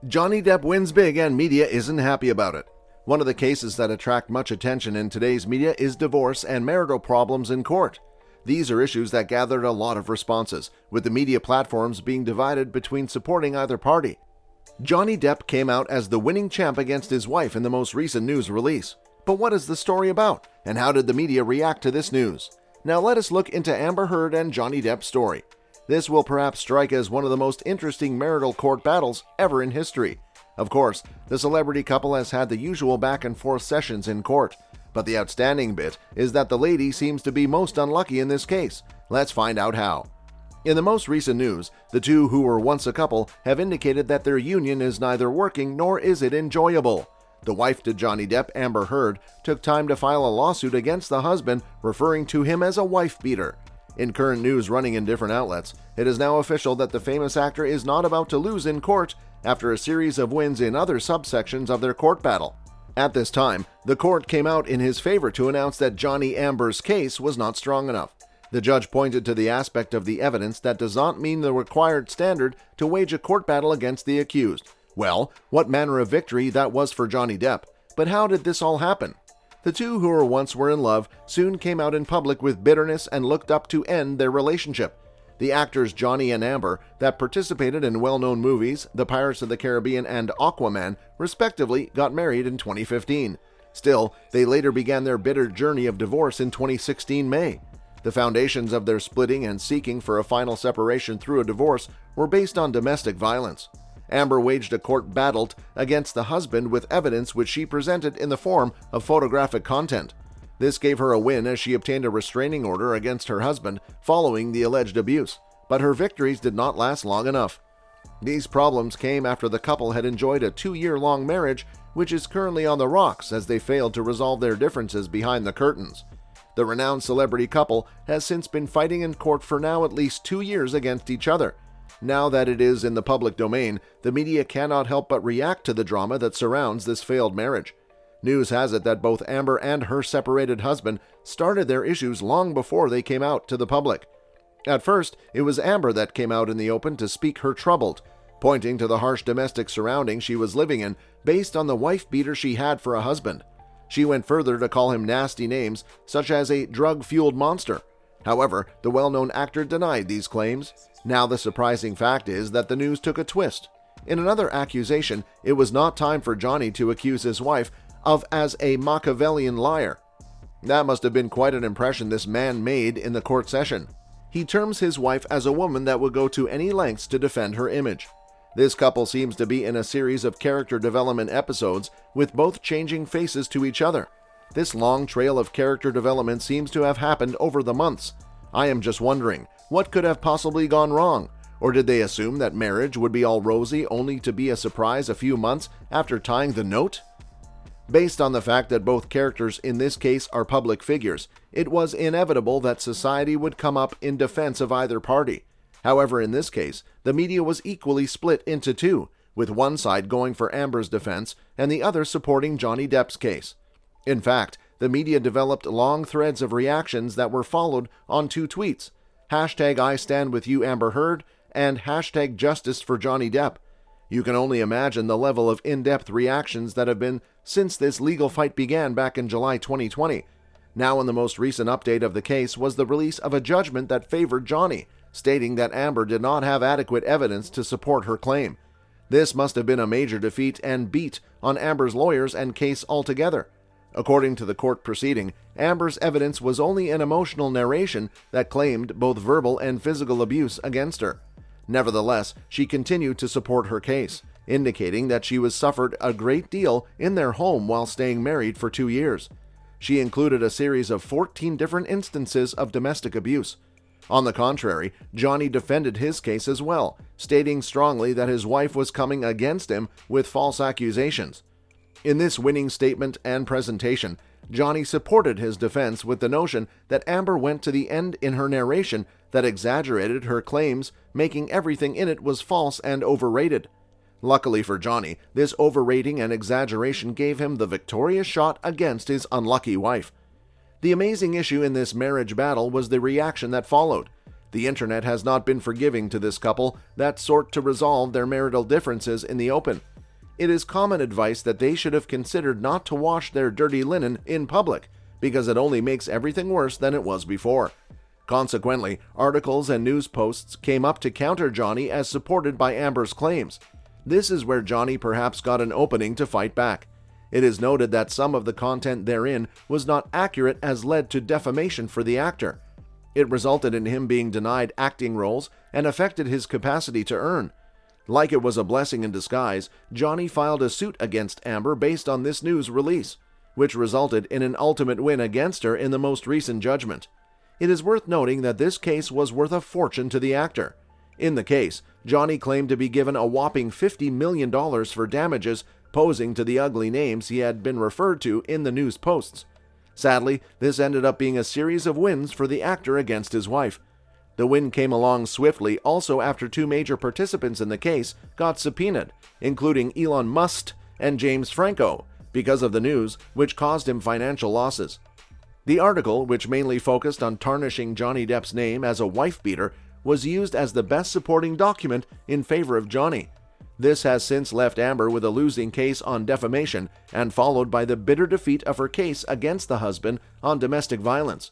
Johnny Depp wins big and media isn't happy about it. One of the cases that attract much attention in today's media is divorce and marital problems in court. These are issues that gathered a lot of responses, with the media platforms being divided between supporting either party. Johnny Depp came out as the winning champ against his wife in the most recent news release. But what is the story about, and how did the media react to this news? Now let us look into Amber Heard and Johnny Depp's story. This will perhaps strike as one of the most interesting marital court battles ever in history. Of course, the celebrity couple has had the usual back and forth sessions in court, but the outstanding bit is that the lady seems to be most unlucky in this case. Let's find out how. In the most recent news, the two who were once a couple have indicated that their union is neither working nor is it enjoyable. The wife to Johnny Depp, Amber Heard, took time to file a lawsuit against the husband, referring to him as a wife-beater. In current news running in different outlets, it is now official that the famous actor is not about to lose in court after a series of wins in other subsections of their court battle. At this time, the court came out in his favor to announce that Johnny Amber's case was not strong enough. The judge pointed to the aspect of the evidence that does not meet the required standard to wage a court battle against the accused. Well, what manner of victory that was for Johnny Depp. But how did this all happen? The two who were in love soon came out in public with bitterness and looked up to end their relationship. The actors Johnny and Amber, that participated in well-known movies, The Pirates of the Caribbean and Aquaman, respectively, got married in 2015. Still, they later began their bitter journey of divorce in 2016 May. The foundations of their splitting and seeking for a final separation through a divorce were based on domestic violence. Amber waged a court battle against the husband with evidence which she presented in the form of photographic content. This gave her a win as she obtained a restraining order against her husband following the alleged abuse, but her victories did not last long enough. These problems came after the couple had enjoyed a 2-year-long marriage, which is currently on the rocks as they failed to resolve their differences behind the curtains. The renowned celebrity couple has since been fighting in court for now at least 2 years against each other. Now that it is in the public domain, the media cannot help but react to the drama that surrounds this failed marriage. News has it that both Amber and her separated husband started their issues long before they came out to the public. At first, it was Amber that came out in the open to speak her troubled, pointing to the harsh domestic surroundings she was living in based on the wife-beater she had for a husband. She went further to call him nasty names, such as a drug-fueled monster. However, the well-known actor denied these claims. Now the surprising fact is that the news took a twist. In another accusation, it was not time for Johnny to accuse his wife of as a Machiavellian liar. That must have been quite an impression this man made in the court session. He terms his wife as a woman that would go to any lengths to defend her image. This couple seems to be in a series of character development episodes, with both changing faces to each other. This long trail of character development seems to have happened over the months. I am just wondering, what could have possibly gone wrong? Or did they assume that marriage would be all rosy only to be a surprise a few months after tying the note? Based on the fact that both characters in this case are public figures, it was inevitable that society would come up in defense of either party. However, in this case, the media was equally split into two, with one side going for Amber's defense and the other supporting Johnny Depp's case. In fact, the media developed long threads of reactions that were followed on 2 tweets, #IStandWithYou Amber Heard and #Justice for Johnny Depp. You can only imagine the level of in-depth reactions that have been since this legal fight began back in July 2020. Now, in the most recent update of the case was the release of a judgment that favored Johnny, stating that Amber did not have adequate evidence to support her claim. This must have been a major defeat and beat on Amber's lawyers and case altogether. According to the court proceeding, Amber's evidence was only an emotional narration that claimed both verbal and physical abuse against her. Nevertheless, she continued to support her case, indicating that she was suffered a great deal in their home while staying married for 2 years. She included a series of 14 different instances of domestic abuse. On the contrary, Johnny defended his case as well, stating strongly that his wife was coming against him with false accusations. In this winning statement and presentation, Johnny supported his defense with the notion that Amber went to the end in her narration that exaggerated her claims, making everything in it was false and overrated. Luckily for Johnny, this overrating and exaggeration gave him the victorious shot against his unlucky wife. The amazing issue in this marriage battle was the reaction that followed. The internet has not been forgiving to this couple that sought to resolve their marital differences in the open. It is common advice that they should have considered not to wash their dirty linen in public, because it only makes everything worse than it was before. Consequently, articles and news posts came up to counter Johnny as supported by Amber's claims. This is where Johnny perhaps got an opening to fight back. It is noted that some of the content therein was not accurate, as led to defamation for the actor. It resulted in him being denied acting roles and affected his capacity to earn. Like it was a blessing in disguise, Johnny filed a suit against Amber based on this news release, which resulted in an ultimate win against her in the most recent judgment. It is worth noting that this case was worth a fortune to the actor. In the case, Johnny claimed to be given a whopping $50 million for damages posing to the ugly names he had been referred to in the news posts. Sadly, this ended up being a series of wins for the actor against his wife. The win came along swiftly also after two major participants in the case got subpoenaed, including Elon Musk and James Franco, because of the news, which caused him financial losses. The article, which mainly focused on tarnishing Johnny Depp's name as a wife-beater, was used as the best supporting document in favor of Johnny. This has since left Amber with a losing case on defamation and followed by the bitter defeat of her case against the husband on domestic violence.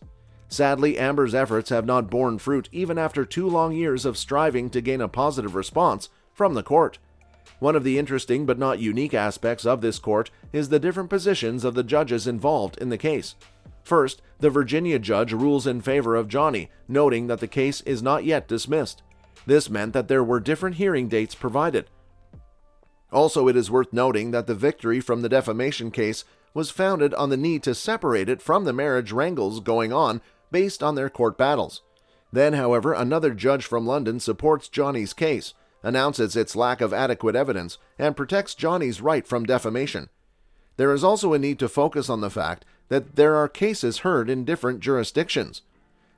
Sadly, Amber's efforts have not borne fruit even after 2 long years of striving to gain a positive response from the court. One of the interesting but not unique aspects of this court is the different positions of the judges involved in the case. First, the Virginia judge rules in favor of Johnny, noting that the case is not yet dismissed. This meant that there were different hearing dates provided. Also, it is worth noting that the victory from the defamation case was founded on the need to separate it from the marriage wrangles going on based on their court battles. Then, however, another judge from London supports Johnny's case, announces its lack of adequate evidence, and protects Johnny's right from defamation. There is also a need to focus on the fact that there are cases heard in different jurisdictions.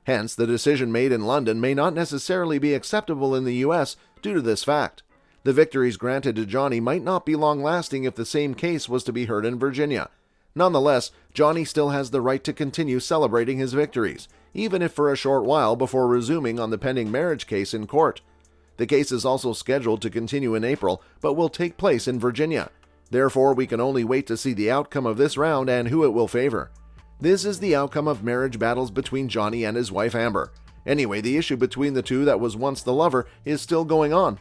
Hence, the decision made in London may not necessarily be acceptable in the US due to this fact. The victories granted to Johnny might not be long-lasting if the same case was to be heard in Virginia. Nonetheless, Johnny still has the right to continue celebrating his victories, even if for a short while before resuming on the pending marriage case in court. The case is also scheduled to continue in April, but will take place in Virginia. Therefore, we can only wait to see the outcome of this round and who it will favor. This is the outcome of marriage battles between Johnny and his wife Amber. Anyway, the issue between the two that was once the lover is still going on.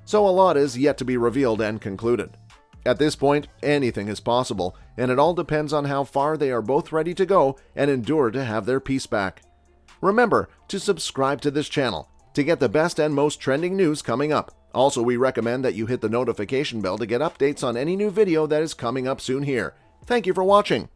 So a lot is yet to be revealed and concluded. At this point, anything is possible, and it all depends on how far they are both ready to go and endure to have their peace back. Remember to subscribe to this channel to get the best and most trending news coming up. Also, we recommend that you hit the notification bell to get updates on any new video that is coming up soon here. Thank you for watching.